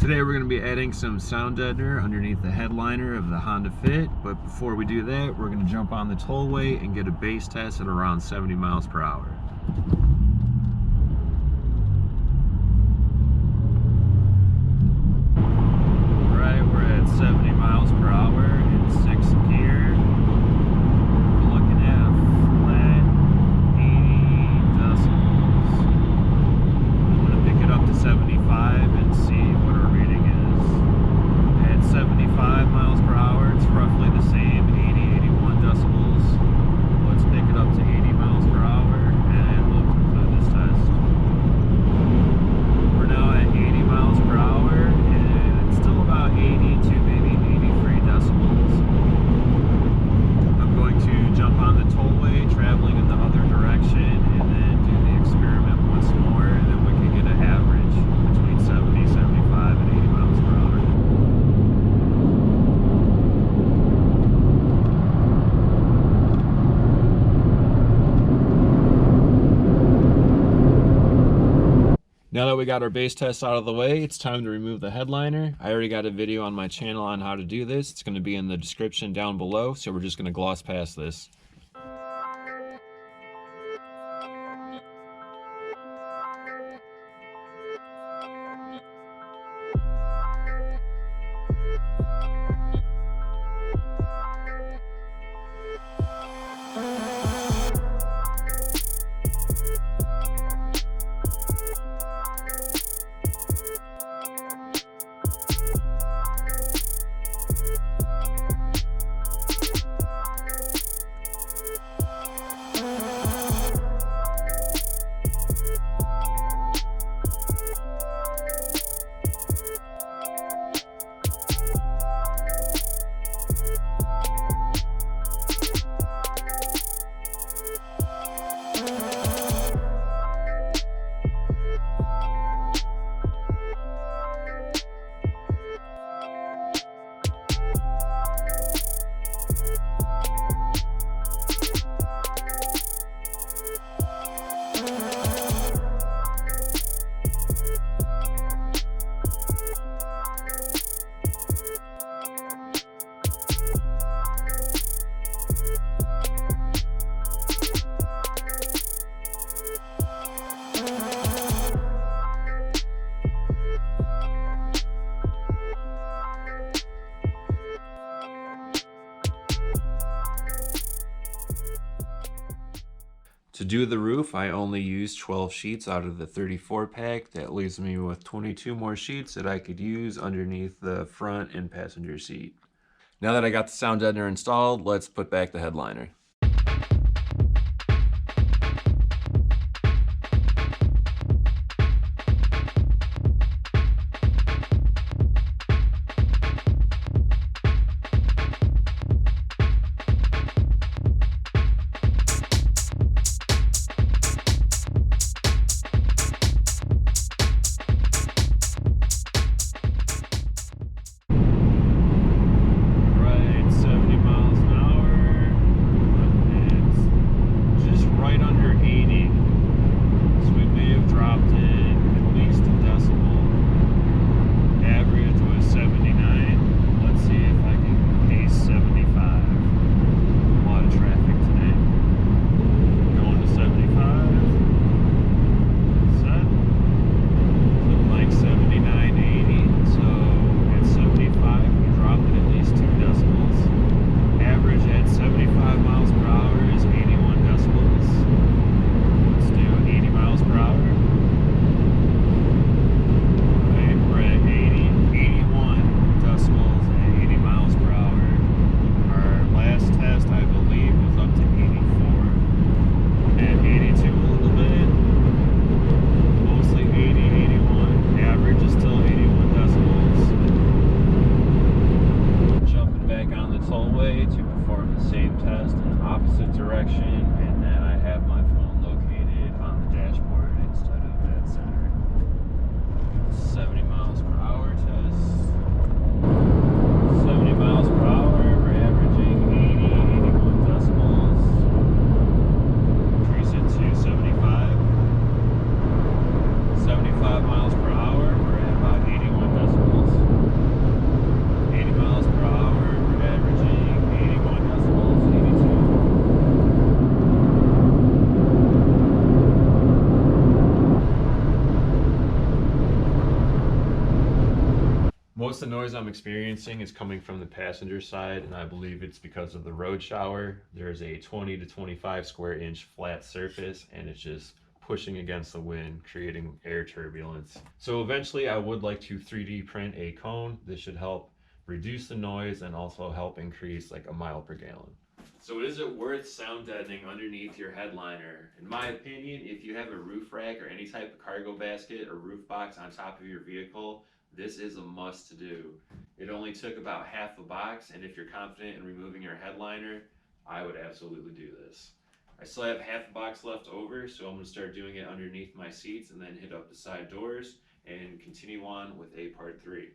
Today we're going to be adding some sound deadener underneath the headliner of the Honda Fit, but before we do that, we're going to jump on the tollway and get a base test at around 70 miles per hour. Alright, we're at 70 miles per hour in 6th gear. We're looking at flat 80 decibels. I'm going to pick it up to 75 and see what our reading is. At 75 miles per hour, it's roughly the same, 80-81 decibels. Let's pick it up to 80 miles per hour and we'll conclude this test. We're now at 80 miles per hour and it's still about 80 to maybe 83 decibels. I'm going to jump on the tollway traveling in the other direction and then do the experiment once more, and then we can get an average between 70, 75, and 80 miles per hour. Now that we got our base test out of the way, it's time to remove the headliner. I already got a video on my channel on how to do this. It's going to be in the description down below, so we're just going to gloss past this. To do the roof, I only used 12 sheets out of the 34 pack. That leaves me with 22 more sheets that I could use underneath the front and passenger seat. Now that I got the sound deadener installed, let's put back the headliner. Most of the noise I'm experiencing is coming from the passenger side, and I believe it's because of the road shower. There's a 20 to 25 square inch flat surface, and it's just pushing against the wind, creating air turbulence. So eventually I would like to 3D print a cone. This should help reduce the noise and also help increase like a mile per gallon. So is it worth sound deadening underneath your headliner? In my opinion, if you have a roof rack or any type of cargo basket or roof box on top of your vehicle, this is a must to do. It only took about half a box, and if you're confident in removing your headliner, I would absolutely do this. I still have half a box left over, so I'm going to start doing it underneath my seats and then hit up the side doors and continue on with a part 3.